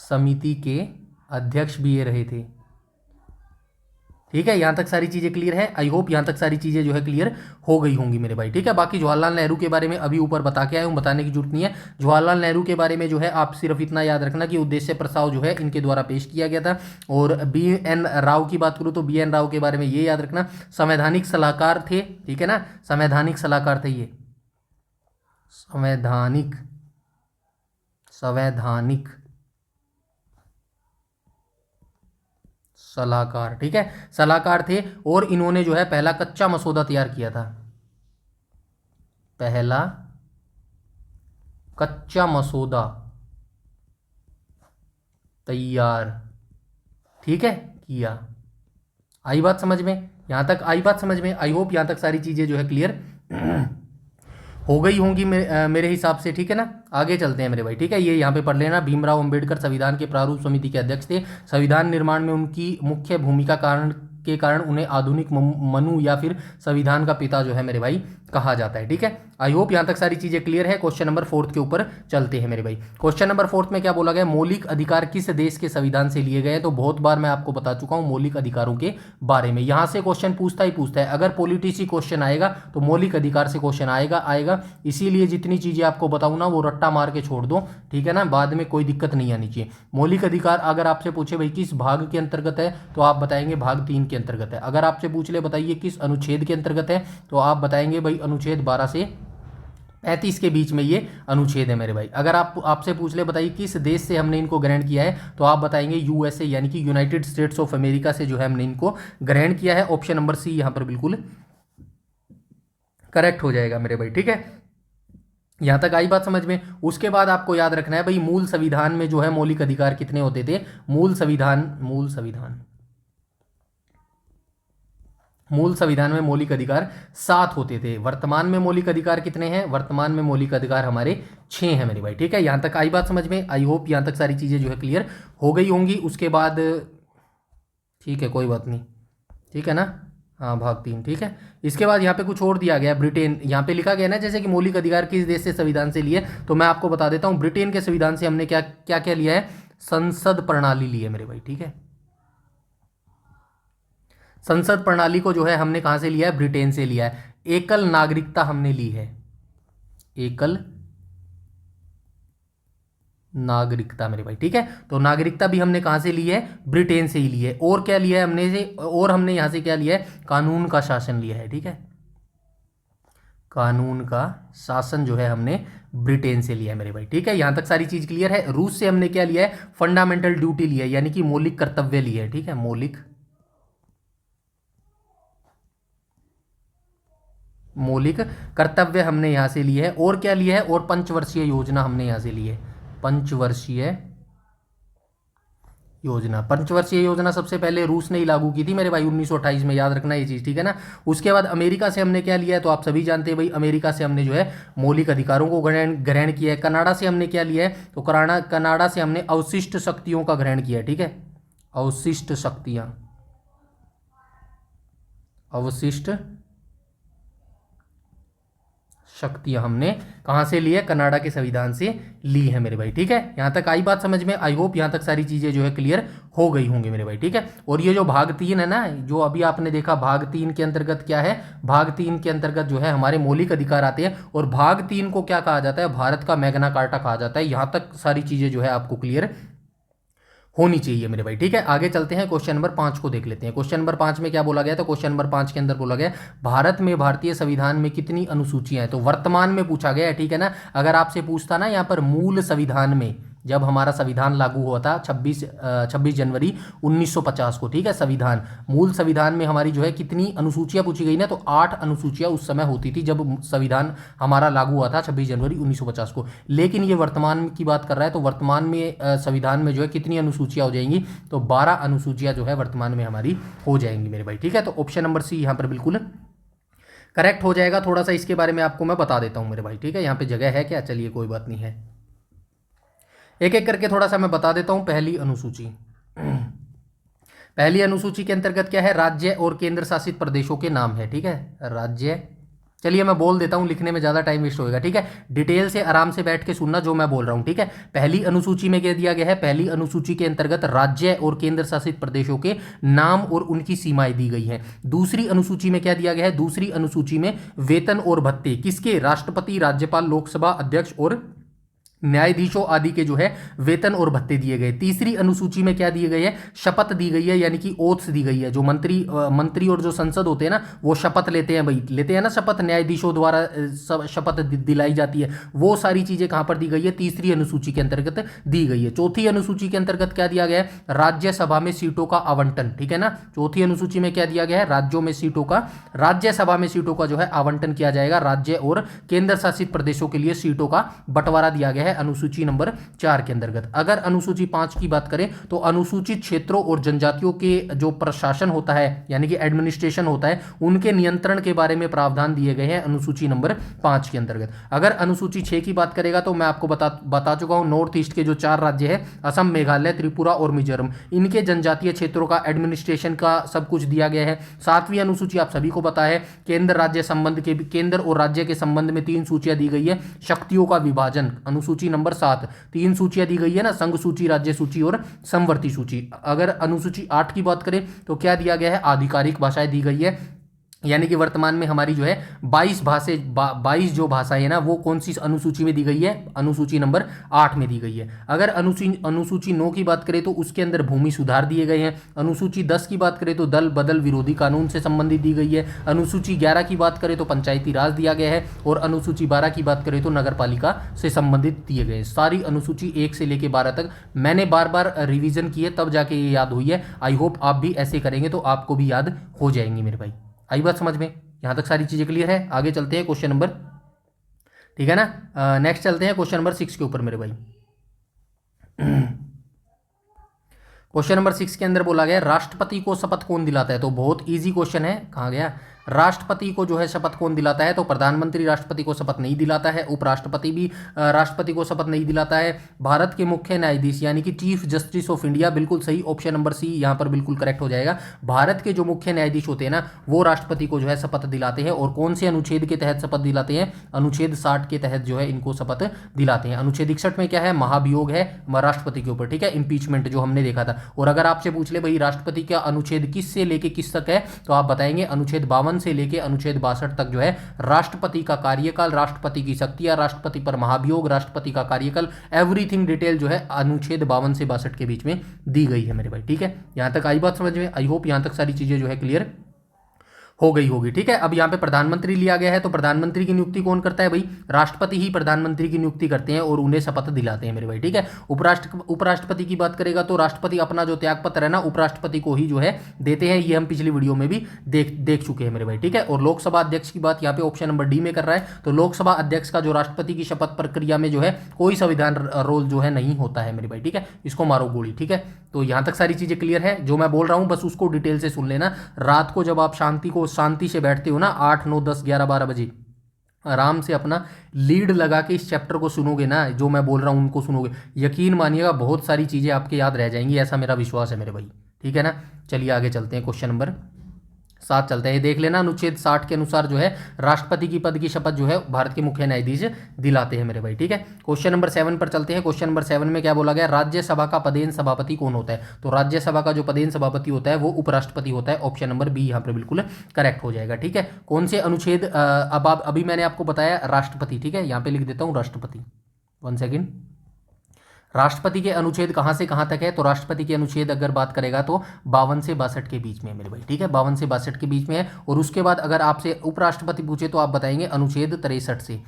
समिति के अध्यक्ष भी ये रहे थे। ठीक है, यहां तक सारी चीजें क्लियर है। आई होप यहां तक सारी चीजें जो है क्लियर हो गई होंगी मेरे भाई। ठीक है, बाकी जवाहरलाल नेहरू के बारे में अभी ऊपर बता के आया हूं, बताने की जरूरत नहीं है। जवाहरलाल नेहरू के बारे में जो है आप सिर्फ इतना याद रखना कि उद्देश्य प्रस्ताव जो है इनके द्वारा पेश किया गया था। और बी एन राव की बात करूं तो बी एन राव के बारे में ये याद रखना, संवैधानिक सलाहकार थे। ठीक है ना, संवैधानिक सलाहकार थे ये, संवैधानिक सलाहकार। ठीक है, सलाहकार थे। और इन्होंने जो है पहला कच्चा मसौदा तैयार किया था, पहला कच्चा मसौदा तैयार, ठीक है, किया। आई बात समझ में? यहां तक आई बात समझ में? आई होप यहां तक सारी चीजें जो है क्लियर हो गई होंगी मेरे हिसाब से। ठीक है ना, आगे चलते हैं मेरे भाई। ठीक है, ये यहाँ पे पढ़ लेना, भीमराव अंबेडकर संविधान के प्रारूप समिति के अध्यक्ष थे। संविधान निर्माण में उनकी मुख्य भूमिका के कारण उन्हें आधुनिक मनु या फिर संविधान का पिता जो है मेरे भाई कहा जाता है। ठीक है, आई होप यहां तक सारी चीजें क्लियर है। क्वेश्चन नंबर 4 के ऊपर चलते हैं मेरे भाई। क्वेश्चन नंबर 4 में क्या बोला गया? मौलिक अधिकार किस देश के संविधान से लिए गए? तो बहुत बार मैं आपको बता चुका हूं मौलिक अधिकारों के बारे में। यहां से क्वेश्चन पूछता ही पूछता है, अगर पॉलिटिसी क्वेश्चन आएगा तो मौलिक अधिकार से क्वेश्चन आएगा। इसीलिए जितनी चीजें आपको बताऊं ना वो रट्टा मार के छोड़ दो। ठीक है ना, बाद में कोई दिक्कत नहीं आनी चाहिए। मौलिक अधिकार अगर आपसे पूछे भाई किस भाग के अंतर्गत है, तो आप बताएंगे भाग 3 के अंतर्गत है। अगर आपसे पूछ ले बताइए किस अनुच्छेद के अंतर्गत है, तो आप बताएंगे भाई अनुच्छेद 12 से 35 के बीच में ये अनुच्छेद है मेरे भाई। अगर आपसे पूछ ले बताइए किस देश से हमने इनको ग्रहण किया है, तो आप बताएंगे यूएसए यानी कि यूनाइटेड स्टेट्स ऑफ अमेरिका से जो है हमने इनको ग्रहण किया है। ऑप्शन नंबर सी यहां पर बिल्कुल करेक्ट हो जाएगा मेरे भाई। ठीक है, यहां तक आई बात समझ में? उसके बाद आपको याद रखना है भाई मूल संविधान में जो है मौलिक अधिकार कितने होते थे? मूल संविधान में मौलिक अधिकार 7 होते थे। वर्तमान में मौलिक अधिकार कितने हैं? वर्तमान में मौलिक अधिकार हमारे 6 हैं मेरे भाई। ठीक है, यहां तक आई बात समझ में? आई होप यहां तक सारी चीजें जो है क्लियर हो गई होंगी। उसके बाद ठीक है, कोई बात नहीं, ठीक है ना, हाँ भाग 3। ठीक है, इसके बाद यहाँ पे कुछ और दिया गया, ब्रिटेन। यहाँ पे लिखा गया ना जैसे कि मौलिक अधिकार किस देश से संविधान से लिए, तो मैं आपको बता देता हूँ ब्रिटेन के संविधान से हमने क्या क्या लिया है? संसद प्रणाली ली है मेरे भाई। ठीक है, संसद प्रणाली को जो है हमने कहाँ से लिया है, ब्रिटेन से लिया है। एकल नागरिकता हमने ली है, एकल नागरिकता मेरे भाई, ठीक है। तो नागरिकता भी हमने कहाँ से ली है, ब्रिटेन से ही ली है। और क्या लिया है हमने से, और हमने यहाँ से क्या लिया है, कानून का शासन लिया है, ठीक है। कानून का शासन जो है हमने ब्रिटेन से लिया है मेरे भाई, ठीक है। यहां तक सारी चीज क्लियर है। रूस से हमने क्या लिया है, फंडामेंटल ड्यूटी लिया है, यानी कि मौलिक कर्तव्य लिया है, ठीक है। मौलिक कर्तव्य हमने यहां से लिए है। और क्या लिया है, और पंचवर्षीय योजना हमने यहां से ली है, पंचवर्षीय योजना। पंचवर्षीय योजना सबसे पहले रूस ने ही लागू की थी मेरे भाई 1928 में, याद रखना ये चीज़, ठीक है ना। उसके बाद अमेरिका से हमने क्या लिया है, तो आप सभी जानते हैं भाई, अमेरिका से हमने जो है मौलिक अधिकारों को ग्रहण किया है। कनाडा से हमने क्या लिया है, तो कनाडा से हमने अवशिष्ट शक्तियों का ग्रहण किया है, ठीक है। अवशिष्ट शक्तियां, अवशिष्ट शक्तियां हमने कहां से ली है, कनाडा के संविधान से ली है मेरे भाई, ठीक है। यहां तक आई बात समझ में, आई होप यहां तक सारी चीजें जो है क्लियर हो गई होंगी मेरे भाई, ठीक है। और ये जो भाग 3 है ना, जो अभी आपने देखा, भाग 3 के अंतर्गत क्या है, भाग 3 के अंतर्गत जो है हमारे मौलिक अधिकार आते हैं। और भाग 3 को क्या कहा जाता है, भारत का मैग्ना कार्टा कहा जाता है। यहां तक सारी चीजें जो है आपको क्लियर होनी चाहिए मेरे भाई, ठीक है। आगे चलते हैं, क्वेश्चन नंबर 5 को देख लेते हैं। क्वेश्चन नंबर 5 में क्या बोला गया, तो क्वेश्चन नंबर 5 के अंदर बोला गया भारत में भारतीय संविधान में कितनी अनुसूचियां हैं, तो वर्तमान में पूछा गया है, ठीक है ना। अगर आपसे पूछता ना यहाँ पर मूल संविधान में, जब हमारा संविधान लागू हुआ था 26 जनवरी 1950 को, ठीक है, संविधान, मूल संविधान में हमारी जो है कितनी अनुसूचियां पूछी गई ना, तो 8 अनुसूचियां उस समय होती थी जब संविधान हमारा लागू हुआ था 26 जनवरी 1950 को। लेकिन ये वर्तमान की बात कर रहा है, तो वर्तमान में संविधान में जो है कितनी अनुसूचियां हो जाएंगी, तो 12 अनुसूचियां जो है वर्तमान में हमारी हो जाएंगी मेरे भाई, ठीक है। तो ऑप्शन नंबर सी यहाँ पर बिल्कुल करेक्ट हो जाएगा। थोड़ा सा इसके बारे में आपको मैं बता देता हूँ मेरे भाई, ठीक है। यहाँ पे जगह है क्या, चलिए कोई बात नहीं है, एक एक करके थोड़ा सा मैं बता देता हूं। पहली अनुसूची, पहली अनुसूची के अंतर्गत क्या है, राज्य और केंद्र शासित प्रदेशों के नाम है, ठीक है। राज्य, चलिए मैं बोल देता हूं, लिखने में ज़्यादा टाइम वेस्ट होएगा, ठीक है। डिटेल से आराम से बैठ के सुनना जो मैं बोल रहा हूं, ठीक है। पहली अनुसूची में क्या दिया गया है, पहली अनुसूची के अंतर्गत राज्य और केंद्र शासित प्रदेशों के नाम और उनकी सीमाएं दी गई हैं। दूसरी अनुसूची में क्या दिया गया है, दूसरी अनुसूची में वेतन और भत्ते किसके, राष्ट्रपति, राज्यपाल, लोकसभा अध्यक्ष और न्यायाधीशों आदि के जो है वेतन और भत्ते दिए गए। तीसरी अनुसूची में क्या दिए गए है, शपथ दी गई है, यानी कि ओथ्स दी गई है। जो मंत्री और जो संसद होते हैं ना, वो शपथ लेते हैं भाई, लेते हैं ना शपथ, न्यायाधीशों द्वारा शपथ दिलाई जाती है। वो सारी चीजें कहां पर दी गई है, तीसरी अनुसूची के अंतर्गत दी गई है। चौथी अनुसूची के अंतर्गत क्या दिया गया है, राज्यसभा में सीटों का आवंटन, ठीक है ना। चौथी अनुसूची में क्या दिया गया है, राज्यों में सीटों का, राज्यसभा में सीटों का जो है आवंटन किया जाएगा। राज्य और केंद्र शासित प्रदेशों के लिए सीटों का बंटवारा दिया गया है अनुसूची नंबर 4 के अंतर्गत। अगर अनुसूची 5 की बात करें, तो अनुसूचित क्षेत्रों और जनजातियों के जो प्रशासन होता है, यानी कि एडमिनिस्ट्रेशन होता है, उनके नियंत्रण के बारे में प्रावधान दिए गए हैं अनुसूची नंबर 5 के अंतर्गत। अगर अनुसूची 6 की बात करेगा, तो मैं आपको बता चुका हूं, नॉर्थ ईस्ट के जो 4 राज्य है, असम, मेघालय, त्रिपुरा और मिजोरम, इनके जनजातीय क्षेत्रों का एडमिनिस्ट्रेशन का सब कुछ दिया गया है। 7वीं अनुसूची आप सभी को पता है, केंद्र राज्य संबंध के, केंद्र और राज्य के संबंध में 3 सूचियां दी गई है। शक्तियों का विभाजन, अनुसूची नंबर 7, 3 सूचियां दी गई है ना, संघ सूची, राज्य सूची और समवर्ती सूची। अगर अनुसूची 8 की बात करें, तो क्या दिया गया है, आधिकारिक भाषाएं दी गई है, यानी कि वर्तमान में हमारी जो है 22 जो भाषाएं है ना, वो कौन सी अनुसूची में दी गई है, अनुसूची नंबर 8 में दी गई है। अगर अनुसूची 9 की बात करें, तो उसके अंदर भूमि सुधार दिए गए हैं। अनुसूची 10 की बात करें, तो दल बदल विरोधी कानून से संबंधित दी गई है। अनुसूची 11 की बात करें, तो पंचायती राज दिया गया है। और अनुसूची 12 की बात करें, तो नगर पालिका से संबंधित दिए गए। सारी अनुसूची 1 से लेकर 12 तक मैंने बार बार रिविजन की है, तब जाके ये याद हुई है। आई होप आप भी ऐसे करेंगे तो आपको भी याद हो जाएंगी मेरे भाई। आई बात समझ में, यहां तक सारी चीजें क्लियर है। आगे चलते हैं क्वेश्चन नंबर, ठीक है ना, नेक्स्ट चलते हैं क्वेश्चन नंबर 6 के ऊपर मेरे भाई। क्वेश्चन नंबर 6 के अंदर बोला गया राष्ट्रपति को शपथ कौन दिलाता है, तो बहुत इजी क्वेश्चन है, कहाँ गया, राष्ट्रपति को जो है शपथ कौन दिलाता है, तो प्रधानमंत्री राष्ट्रपति को शपथ नहीं दिलाता है, उपराष्ट्रपति भी राष्ट्रपति को शपथ नहीं दिलाता है। भारत के मुख्य न्यायाधीश यानी कि चीफ जस्टिस ऑफ इंडिया, बिल्कुल सही, ऑप्शन नंबर सी यहाँ पर बिल्कुल करेक्ट हो जाएगा। भारत के जो मुख्य न्यायाधीश होते हैं ना, वो राष्ट्रपति को जो है शपथ दिलाते हैं। और कौन से अनुच्छेद के तहत शपथ दिलाते हैं, अनुच्छेद 60 के तहत जो है इनको शपथ दिलाते हैं। अनुच्छेद 61 में क्या है, महाभियोग है राष्ट्रपति के ऊपर, ठीक है, इंपीचमेंट जो हमने देखा था। और अगर आपसे पूछ ले भाई राष्ट्रपति का अनुच्छेद किस से लेके किस तक है, तो आप बताएंगे अनुच्छेद 52 से लेके अनुच्छेद 62 तक जो है राष्ट्रपति का कार्यकाल, राष्ट्रपति की शक्तियां, राष्ट्रपति पर महाभियोग, राष्ट्रपति का कार्यकाल, एवरीथिंग डिटेल जो है अनुच्छेद 52 से 62 के बीच में दी गई है मेरे भाई, ठीक है। यहां तक आई बात समझ में, आई होप यहां तक सारी चीजें जो है क्लियर हो गई होगी, ठीक है। अब यहाँ पे प्रधानमंत्री लिया गया है, तो प्रधानमंत्री की नियुक्ति कौन करता है भाई, राष्ट्रपति ही प्रधानमंत्री की नियुक्ति करते हैं और उन्हें शपथ दिलाते हैं मेरे भाई, ठीक है। उपराष्ट्रपति की बात करेगा तो राष्ट्रपति अपना जो त्याग पत्र है ना उपराष्ट्रपति को ही जो है देते हैं, ये हम पिछली वीडियो में भी देख चुके हैं मेरे भाई, ठीक है। और लोकसभा अध्यक्ष की बात यहाँ पे ऑप्शन नंबर डी में कर रहा है, तो लोकसभा अध्यक्ष का जो राष्ट्रपति की शपथ प्रक्रिया में जो है कोई संविधान रोल जो है नहीं होता है मेरे भाई, ठीक है। इसको मारो गोली, ठीक है। तो यहां तक सारी चीजें क्लियर है, जो मैं बोल रहा हूं बस उसको डिटेल से सुन लेना। रात को जब आप शांति से बैठते हो ना 8, 9, 10, 11, 12 बजे, आराम से अपना लीड लगा के इस चैप्टर को सुनोगे ना, जो मैं बोल रहा हूं उनको सुनोगे, यकीन मानिएगा बहुत सारी चीजें आपके याद रह जाएंगी, ऐसा मेरा विश्वास है मेरे भाई, ठीक है ना। चलिए आगे चलते हैं, क्वेश्चन नंबर 7 चलते हैं। देख लेना अनुच्छेद 60 के अनुसार जो है राष्ट्रपति की पद की शपथ जो है भारत के मुख्य न्यायाधीश दिलाते हैं मेरे भाई, ठीक है। क्वेश्चन नंबर 7 पर चलते हैं। क्वेश्चन नंबर 7 में क्या बोला गया, राज्यसभा का पदेन सभापति कौन होता है, तो राज्यसभा का जो पदेन सभापति होता है वो उपराष्ट्रपति होता है, ऑप्शन नंबर बी यहाँ पर बिल्कुल करेक्ट हो जाएगा, ठीक है। कौन से अनुच्छेद, अब आप अभी मैंने आपको बताया राष्ट्रपति, ठीक है, यहाँ पे लिख देता हूँ राष्ट्रपति, 1 सेकेंड। राष्ट्रपति के अनुच्छेद कहां से कहां तक है, तो राष्ट्रपति के अनुच्छेद अगर बात करेगा तो 52 से 62 के बीच में है मेरे भाई, ठीक है, 52 से 62 के बीच में है। और उसके बाद अगर आपसे उपराष्ट्रपति पूछे तो आप बताएंगे अनुच्छेद 63 से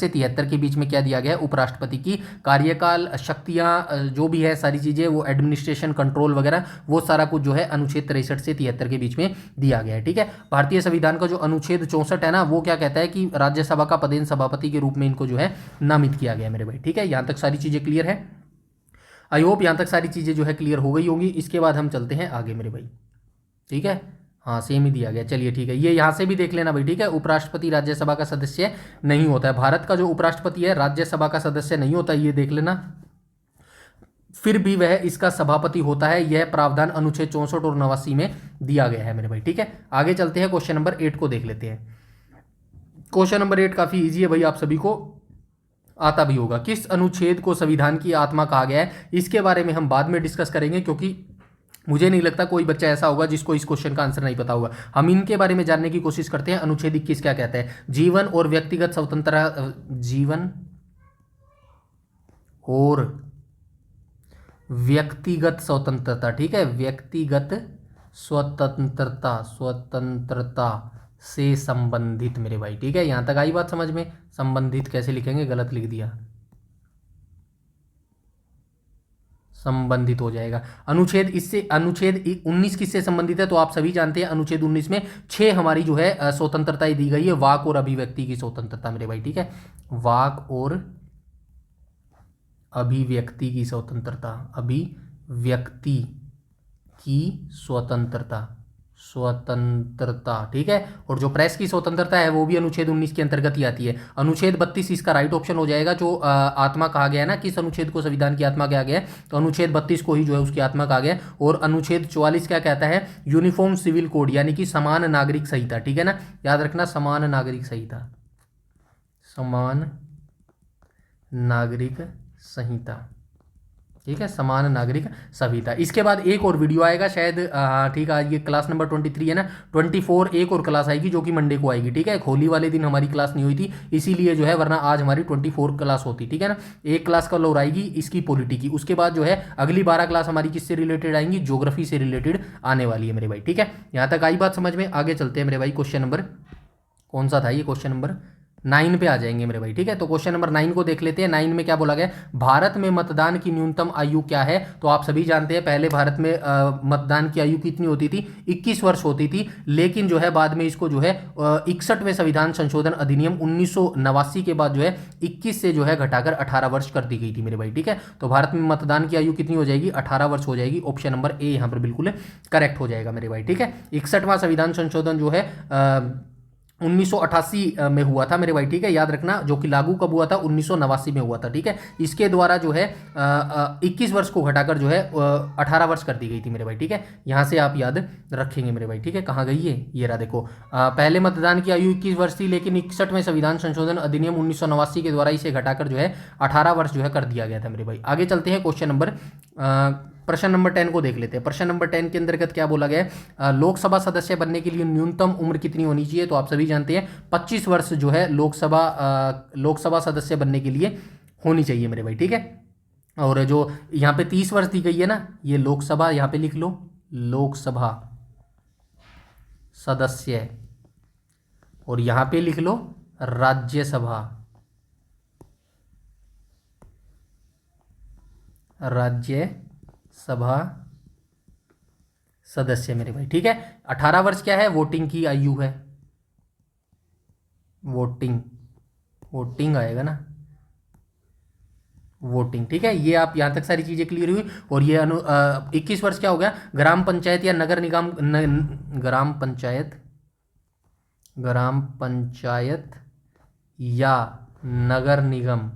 73 के बीच में क्या दिया गया है, उपराष्ट्रपति की कार्यकाल, शक्तियां, जो भी है सारी चीजें, वो एडमिनिस्ट्रेशन, कंट्रोल वगैरह, वो सारा कुछ जो है अनुच्छेद 63 से 73 के बीच में दिया गया है, ठीक है। भारतीय संविधान का जो अनुच्छेद 64 है ना, वो क्या कहता है कि राज्यसभा का पदेन सभापति के रूप में इनको जो है नामित किया गया मेरे भाई, ठीक है। यहां तक सारी चीजें क्लियर है, आई होप यहां तक सारी चीजें जो है क्लियर हो गई होंगी। इसके बाद हम चलते हैं आगे मेरे भाई, ठीक है। हाँ सेम ही दिया गया, चलिए ठीक है, ये यहाँ से भी देख लेना भाई, ठीक है। उपराष्ट्रपति राज्यसभा का सदस्य नहीं होता है, भारत का जो उपराष्ट्रपति है राज्यसभा का सदस्य नहीं होता, ये देख लेना, फिर भी वह इसका सभापति होता है, यह प्रावधान अनुच्छेद 64 और 89 में दिया गया है मेरे भाई, ठीक है। आगे चलते हैं, क्वेश्चन नंबर 8 को देख लेते हैं। क्वेश्चन नंबर 8 काफी ईजी है भाई, आप सभी को आता भी होगा। किस अनुच्छेद को संविधान की आत्मा कहा गया है, इसके बारे में हम बाद में डिस्कस करेंगे, क्योंकि मुझे नहीं लगता कोई बच्चा ऐसा होगा जिसको इस क्वेश्चन का आंसर नहीं पता होगा। हम इनके बारे में जानने की कोशिश करते हैं। अनुच्छेद 21 क्या कहता है, जीवन और व्यक्तिगत स्वतंत्रता, जीवन और व्यक्तिगत स्वतंत्रता, ठीक है, व्यक्तिगत स्वतंत्रता से संबंधित मेरे भाई, ठीक है। यहां तक आई बात समझ में, संबंधित कैसे लिखेंगे, गलत लिख दिया, संबंधित हो जाएगा। अनुच्छेद 19 किससे संबंधित है, तो आप सभी जानते हैं अनुच्छेद 19 में 6 हमारी जो है स्वतंत्रताएं दी गई है, वाक और अभिव्यक्ति की स्वतंत्रता मेरे भाई, ठीक है, वाक और अभिव्यक्ति की स्वतंत्रता, अभिव्यक्ति की स्वतंत्रता, ठीक है। और जो प्रेस की स्वतंत्रता है वो भी अनुच्छेद 19 के अंतर्गत ही आती है। अनुच्छेद 32 इसका राइट ऑप्शन हो जाएगा, जो आत्मा कहा गया है ना, किस अनुच्छेद को संविधान की आत्मा कहा गया है, तो अनुच्छेद 32 को ही जो है उसकी आत्मा कहा गया है। और अनुच्छेद 44 क्या कहता है, यूनिफॉर्म सिविल कोड, यानी कि समान नागरिक संहिता, ठीक है ना, याद रखना, समान नागरिक संहिता, समान नागरिक संहिता, ठीक है, समान नागरिक संहिता। इसके बाद एक और वीडियो आएगा शायद, ठीक है, ये क्लास नंबर 23 है ना, 24 एक और क्लास आएगी जो कि मंडे को आएगी, ठीक है। होली वाले दिन हमारी क्लास नहीं हुई थी इसीलिए जो है, वरना आज हमारी 24 क्लास होती, ठीक है ना। एक क्लास कल और आएगी इसकी पॉलिटी की, उसके बाद जो है अगली 12 क्लास हमारी किससे रिलेटेड आएंगी, ज्योग्राफी से रिलेटेड आने वाली है मेरे भाई, ठीक है। यहाँ तक आई बात समझ में, आगे चलते हैं मेरे भाई। क्वेश्चन नंबर कौन सा था ये, क्वेश्चन नंबर 9 पे आ जाएंगे मेरे भाई, ठीक है। तो क्वेश्चन नंबर 9 को देख लेते हैं। 9 में क्या बोला गया, भारत में मतदान की न्यूनतम आयु क्या है। तो आप सभी जानते हैं पहले भारत में मतदान की आयु कितनी होती थी, 21 वर्ष होती थी, लेकिन जो है बाद में इसको जो है 61वें संविधान संशोधन अधिनियम 1989 के बाद जो है 21 से जो है घटाकर 18 वर्ष कर दी गई थी मेरे भाई, ठीक है। तो भारत में मतदान की आयु कितनी हो जाएगी, 18 वर्ष हो जाएगी। ऑप्शन नंबर ए यहाँ पर बिल्कुल करेक्ट हो जाएगा मेरे भाई, ठीक है। 61वां संविधान संशोधन जो है 1988 में हुआ था मेरे भाई, ठीक है, याद रखना। जो कि लागू कब हुआ था, 1989 में हुआ था, ठीक है। इसके द्वारा जो है 21 वर्ष को घटाकर जो है 18 वर्ष कर दी गई थी मेरे भाई, ठीक है। यहाँ से आप याद रखेंगे मेरे भाई, ठीक है। कहाँ गई है, ये रहा देखो। पहले मतदान की आयु 21 वर्ष थी, लेकिन 61वें संविधान संशोधन अधिनियम 1989 के द्वारा इसे घटाकर जो है 18 वर्ष जो है कर दिया गया था मेरे भाई। आगे चलते हैं क्वेश्चन नंबर प्रश्न नंबर 10 को देख लेते हैं। प्रश्न नंबर 10 के अंतर्गत क्या बोला गया है, लोकसभा सदस्य बनने के लिए न्यूनतम उम्र कितनी होनी चाहिए। तो आप सभी जानते हैं 25 वर्ष जो है लोकसभा सदस्य बनने के लिए होनी चाहिए मेरे भाई, ठीक है। और जो यहाँ पे 30 वर्ष दी गई है ना, ये लोकसभा, यहाँ पे लिख लो लोकसभा सदस्य, और यहाँ पे लिख लो राज्यसभा सदस्य मेरे भाई, ठीक है। 18 वर्ष क्या है, वोटिंग की आयु है, वोटिंग आएगा ना, वोटिंग, ठीक है। ये आप यहां तक सारी चीजें क्लियर हुई। और ये 21 वर्ष क्या हो गया, ग्राम पंचायत या नगर निगम ग्राम पंचायत या नगर निगम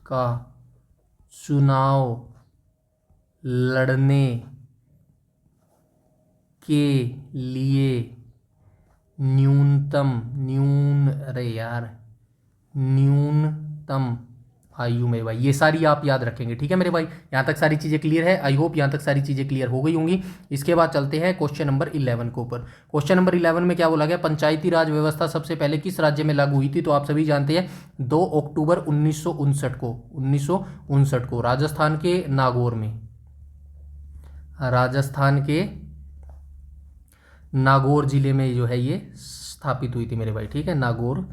का चुनाव लड़ने के लिए न्यूनतम आयु मेरे भाई, ये सारी आप याद रखेंगे, ठीक है मेरे भाई। यहाँ तक सारी चीज़ें क्लियर है, आई होप यहाँ तक सारी चीज़ें क्लियर हो गई होंगी। इसके बाद चलते हैं क्वेश्चन नंबर 11 के ऊपर। क्वेश्चन नंबर 11 में क्या बोला गया, पंचायती राज व्यवस्था सबसे पहले किस राज्य में लागू हुई थी। तो आप सभी जानते हैं 2 अक्टूबर 1959 को राजस्थान के नागौर जिले में जो है ये स्थापित हुई थी मेरे भाई, ठीक है, नागौर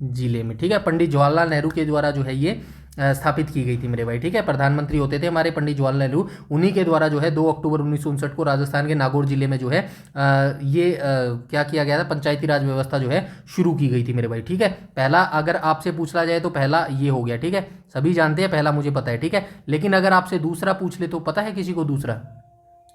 जिले में, ठीक है। पंडित जवाहरलाल नेहरू के द्वारा जो है ये स्थापित की गई थी मेरे भाई, ठीक है। प्रधानमंत्री होते थे हमारे पंडित जवाहरलाल नेहरू, उन्हीं के द्वारा जो है 2 अक्टूबर 1959 को राजस्थान के नागौर जिले में जो है क्या किया गया था, पंचायती राज व्यवस्था जो है शुरू की गई थी मेरे भाई, ठीक है। पहला अगर आपसे पूछा जाए तो पहला ये हो गया, ठीक है, सभी जानते हैं, पहला मुझे पता है, ठीक है। लेकिन अगर आपसे दूसरा पूछ ले तो पता है किसी को दूसरा,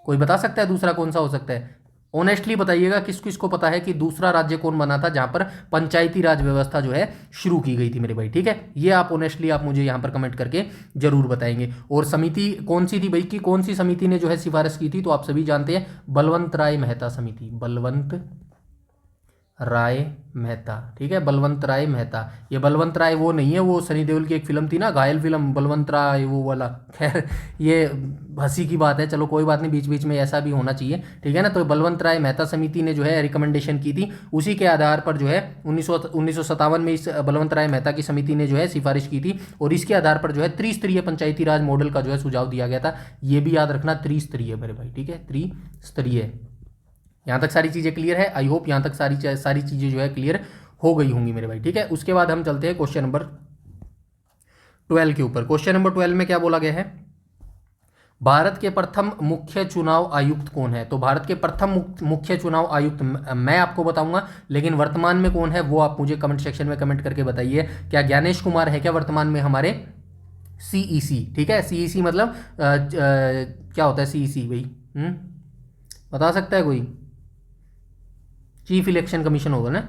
कोई बता सकता है दूसरा कौन सा हो सकता है, ऑनेस्टली बताइएगा किस किस को पता है कि दूसरा राज्य कौन बना था जहां पर पंचायती राज व्यवस्था जो है शुरू की गई थी मेरे भाई, ठीक है। ये आप ऑनेस्टली आप मुझे यहां पर कमेंट करके जरूर बताएंगे। और समिति कौन सी थी भाई, कि कौन सी समिति ने जो है सिफारिश की थी। तो आप सभी जानते हैं बलवंत राय मेहता समिति, बलवंत राय मेहता, ठीक है, बलवंत राय मेहता। ये बलवंत राय वो नहीं है, वो सनी देओल की एक फिल्म थी ना, घायल फिल्म, बलवंत राय वो वाला। खैर ये हंसी की बात है, चलो कोई बात नहीं, बीच बीच में ऐसा भी होना चाहिए, ठीक है ना। तो बलवंत राय मेहता समिति ने जो है रिकमेंडेशन की थी, उसी के आधार पर जो है 1957 में इस बलवंत राय मेहता की समिति ने जो है सिफारिश की थी, और इसके आधार पर जो है त्रिस्तरीय पंचायती राज मॉडल का जो है सुझाव दिया गया था। ये भी याद रखना, त्रिस्तरीय मेरे भाई, ठीक है, त्रिस्तरीय। यहाँ तक सारी चीज़ें क्लियर है, आई होप यहाँ तक सारी चीज़ें जो है क्लियर हो गई होंगी मेरे भाई, ठीक है। उसके बाद हम चलते हैं क्वेश्चन नंबर 12 के ऊपर। क्वेश्चन नंबर 12 में क्या बोला गया है, भारत के प्रथम मुख्य चुनाव आयुक्त कौन है। तो भारत के प्रथम मुख्य चुनाव आयुक्त मैं आपको बताऊंगा, लेकिन वर्तमान में कौन है वो आप मुझे कमेंट सेक्शन में कमेंट करके बताइए। क्या ज्ञानेश कुमार है क्या वर्तमान में हमारे सीईसी, ठीक है। सीईसी मतलब क्या होता है सीईसी भाई, बता सकता है कोई, चीफ इलेक्शन कमीशन होगा ना।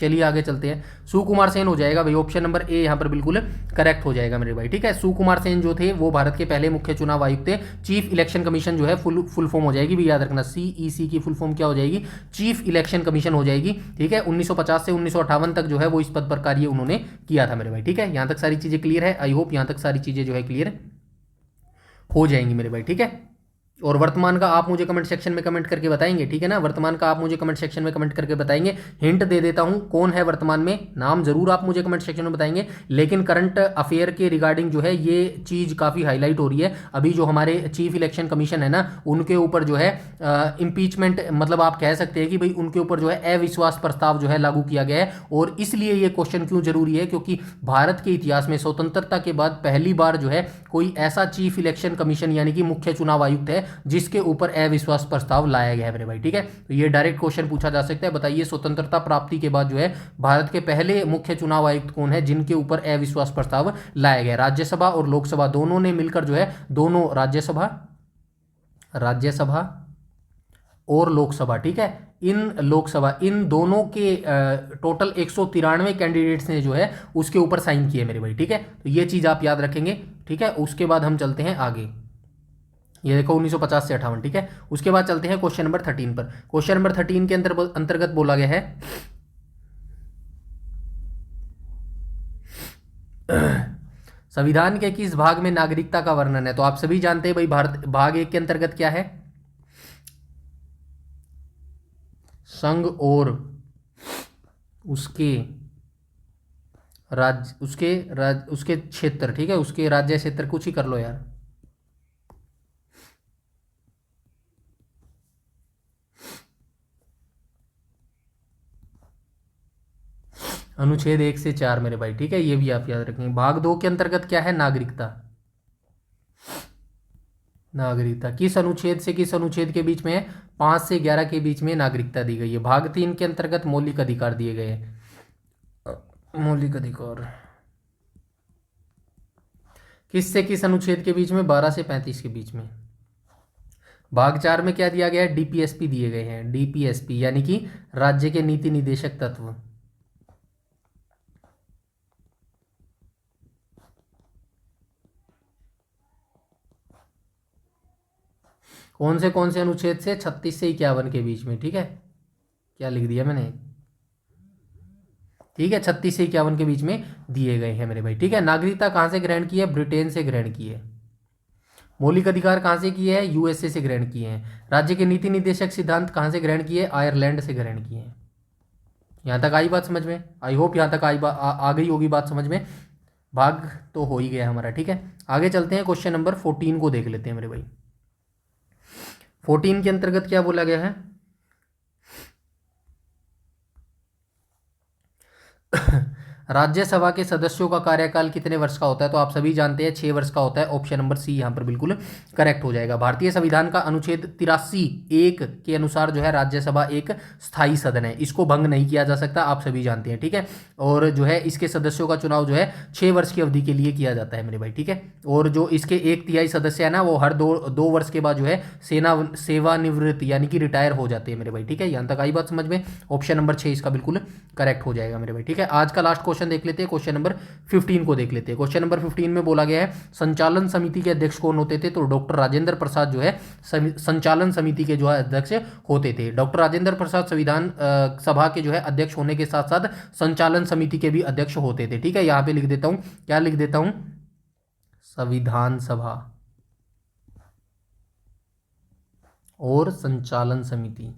चलिए आगे चलते हैं, सुकुमार सेन हो जाएगा भाई, ऑप्शन नंबर ए यहाँ पर बिल्कुल करेक्ट हो जाएगा मेरे भाई, ठीक है। सुकुमार सेन जो थे वो भारत के पहले मुख्य चुनाव आयुक्त थे। चीफ इलेक्शन कमीशन जो है फुल फॉर्म हो जाएगी भी, याद रखना सीईसी की फुल फॉर्म क्या हो जाएगी, चीफ इलेक्शन कमीशन हो जाएगी, ठीक है। 1950 से 1958 तक जो है वो इस पद पर कार्य उन्होंने किया था मेरे भाई, ठीक है। यहाँ तक सारी चीज़ें क्लियर है, आई होप यहाँ तक सारी चीज़ें जो है क्लियर हो जाएंगी मेरे भाई, ठीक है। और वर्तमान का आप मुझे कमेंट सेक्शन में कमेंट करके बताएंगे, ठीक है ना। वर्तमान का आप मुझे कमेंट सेक्शन में कमेंट करके बताएंगे। हिंट दे देता हूं कौन है वर्तमान में, नाम जरूर आप मुझे कमेंट सेक्शन में बताएंगे, लेकिन करंट अफेयर के रिगार्डिंग जो है ये चीज़ काफ़ी हाईलाइट हो रही है। अभी जो हमारे चीफ इलेक्शन कमीशन है ना, उनके ऊपर जो है इम्पीचमेंट, मतलब आप कह सकते हैं कि भाई उनके ऊपर जो है अविश्वास प्रस्ताव जो है लागू किया गया है। और इसलिए ये क्वेश्चन क्यों जरूरी है, क्योंकि भारत के इतिहास में स्वतंत्रता के बाद पहली बार जो है कोई ऐसा चीफ इलेक्शन कमीशन यानी कि मुख्य चुनाव आयुक्त है जिसके ऊपर अविश्वास प्रस्ताव लाया गया है मेरे भाई, ठीक है। तो ये डायरेक्ट क्वेश्चन पूछा जा सकता है, बताइए स्वतंत्रता प्राप्ति के बाद जो है भारत के पहले मुख्य चुनाव आयुक्त कौन है जिनके ऊपर अविश्वास प्रस्ताव लाया गया। राज्यसभा और लोकसभा दोनों ने मिलकर जो है, दोनों राज्यसभा और लोकसभा, ठीक है, इन दोनों के टोटल 193 कैंडिडेट्स ने जो है उसके ऊपर साइन किए मेरे भाई, ठीक है। तो ये चीज़ आप याद रखेंगे, ठीक है। उसके बाद हम चलते हैं आगे, ये देखो 1950 से 58, ठीक है। उसके बाद चलते हैं क्वेश्चन नंबर 13 पर। क्वेश्चन नंबर 13 के अंतर्गत बोला गया है संविधान के किस भाग में नागरिकता का वर्णन है। तो आप सभी जानते हैं भाई भारत भाग 1 के अंतर्गत क्या है, संघ और उसके क्षेत्र, ठीक है, उसके राज्य क्षेत्र, कुछ ही कर लो यार। अनुच्छेद 1 से 4 मेरे भाई, ठीक है, ये भी आप याद रखेंगे। भाग 2 के अंतर्गत क्या है, नागरिकता किस अनुच्छेद से किस अनुच्छेद के बीच में है, 5 से 11 के बीच में नागरिकता दी गई है। भाग 3 के अंतर्गत मौलिक अधिकार दिए गए हैं। मौलिक अधिकार किस से किस अनुच्छेद के बीच में, 12 से 35 के बीच में। भाग 4 में क्या दिया गया है, डीपीएसपी दिए गए हैं, डीपीएसपी यानी कि राज्य के नीति निदेशक तत्व। कौन से अनुच्छेद से, 36 से 51 के बीच में, ठीक है। क्या लिख दिया मैंने, ठीक है, 36 से 51 के बीच में दिए गए हैं मेरे भाई, ठीक है। नागरिकता कहाँ से ग्रहण की है, ब्रिटेन से ग्रहण की है। मौलिक अधिकार कहाँ से किए हैं, यूएसए से ग्रहण किए हैं। राज्य के नीति निदेशक सिद्धांत कहाँ से ग्रहण किए, आयरलैंड से ग्रहण किए हैं। यहाँ तक आई बात समझ में, आई होप यहाँ तक आ गई होगी बात समझ में। भाग तो हो ही गया हमारा, ठीक है। आगे चलते हैं, क्वेश्चन नंबर 14 को देख लेते हैं मेरे भाई। 14 के अंतर्गत क्या बोला गया है राज्यसभा के सदस्यों का कार्यकाल कितने वर्ष का होता है। तो आप सभी जानते हैं 6 वर्ष का होता है। ऑप्शन नंबर सी यहाँ पर बिल्कुल करेक्ट हो जाएगा। भारतीय संविधान का अनुच्छेद 83(1) के अनुसार जो है राज्यसभा एक स्थायी सदन है, इसको भंग नहीं किया जा सकता, आप सभी जानते हैं, ठीक है। और जो है इसके सदस्यों का चुनाव जो है 6 वर्ष की अवधि के लिए किया जाता है मेरे भाई, ठीक है। और जो इसके 1/3 सदस्य है ना, वो हर दो वर्ष के बाद जो है सेवानिवृत्त यानी कि रिटायर हो जाते हैं मेरे भाई, ठीक है। यहाँ तक आई बात समझ में। ऑप्शन नंबर 6 इसका बिल्कुल करेक्ट हो जाएगा मेरे भाई, ठीक है। आज का लास्ट क्वेश्चन देख लेते हैं, क्वेश्चन नंबर 15 को देख लेते हैं। क्वेश्चन नंबर 15 में बोला गया है संचालन समिति के अध्यक्ष कौन होते थे। तो डॉक्टर राजेंद्र प्रसाद जो है संचालन समिति के जो है अध्यक्ष होते थे। डॉक्टर राजेंद्र प्रसाद संविधान सभा के जो है अध्यक्ष होने के साथ साथ संचालन समिति के भी अध्यक्ष होते थे, ठीक है। यहाँ पे लिख देता हूँ, क्या लिख देता हूँ, संविधान सभा और संचालन समिति,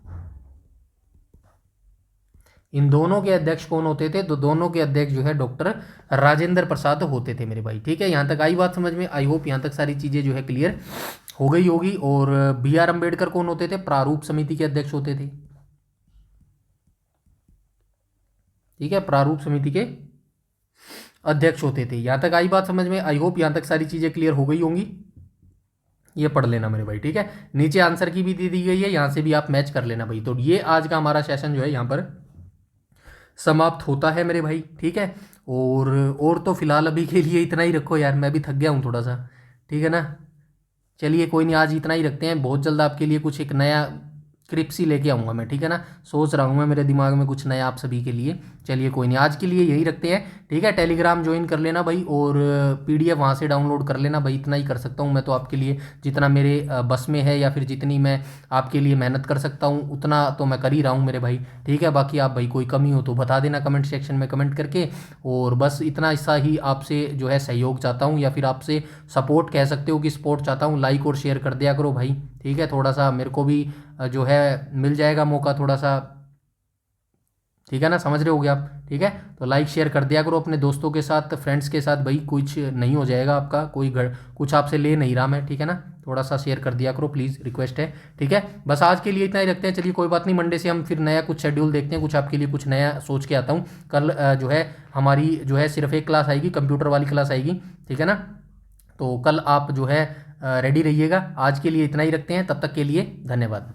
इन दोनों के अध्यक्ष कौन होते थे। तो दोनों के अध्यक्ष जो है डॉक्टर राजेंद्र प्रसाद होते थे मेरे भाई, ठीक है। यहाँ तक आई बात समझ में, आई होप यहाँ तक सारी चीज़ें जो है क्लियर हो गई होगी। और BR अम्बेडकर कौन होते थे, प्रारूप समिति के अध्यक्ष होते थे, ठीक है, प्रारूप समिति के अध्यक्ष होते थे। यहाँ तक आई बात समझ में, आई होप यहाँ तक सारी चीज़ें क्लियर हो गई होंगी। ये पढ़ लेना मेरे भाई, ठीक है। नीचे आंसर की भी दे दी गई है, यहाँ से भी आप मैच कर लेना भाई। तो ये आज का हमारा सेशन जो है यहाँ पर समाप्त होता है मेरे भाई, ठीक है। और तो फिलहाल अभी के लिए इतना ही रखो यार, मैं भी थक गया हूँ थोड़ा सा, ठीक है ना। चलिए कोई नहीं, आज इतना ही रखते हैं। बहुत जल्द आपके लिए कुछ एक नया क्रिप्स ही लेके आऊँगा मैं, ठीक है ना। सोच रहा हूँ मैं, मेरे दिमाग में कुछ नया आप सभी के लिए। चलिए कोई नहीं, आज के लिए यही रखते हैं। ठीक है। टेलीग्राम ज्वाइन कर लेना भाई, और PDF वहाँ से डाउनलोड कर लेना भाई। इतना ही कर सकता हूँ मैं तो आपके लिए, जितना मेरे बस में है या फिर जितनी मैं आपके लिए मेहनत कर सकता हूँ उतना तो मैं कर ही रहा हूँ मेरे भाई। ठीक है, बाकी आप भाई कोई कमी हो तो बता देना कमेंट सेक्शन में कमेंट करके। और बस इतना हिस्सा ही आपसे जो है सहयोग चाहता हूँ, या फिर आपसे सपोर्ट कह सकते हो कि सपोर्ट चाहता हूँ। लाइक और शेयर कर दिया करो भाई। ठीक है, थोड़ा सा मेरे को भी जो है मिल जाएगा मौका थोड़ा सा। ठीक है ना, समझ रहे होगे आप। ठीक है, तो लाइक शेयर कर दिया करो अपने दोस्तों के साथ, फ्रेंड्स के साथ भाई। कुछ नहीं हो जाएगा आपका, कोई कुछ आपसे ले नहीं रहा मैं। ठीक है ना, थोड़ा सा शेयर कर दिया करो प्लीज़, रिक्वेस्ट है। ठीक है, बस आज के लिए इतना ही रखते हैं। चलिए कोई बात नहीं, मंडे से हम फिर नया कुछ शेड्यूल देखते हैं, कुछ आपके लिए कुछ नया सोच के आता हूँ। कल जो है हमारी जो है सिर्फ एक क्लास आएगी, कंप्यूटर वाली क्लास आएगी। ठीक है ना, तो कल आप जो है रेडी रहिएगा। आज के लिए इतना ही रखते हैं, तब तक के लिए धन्यवाद।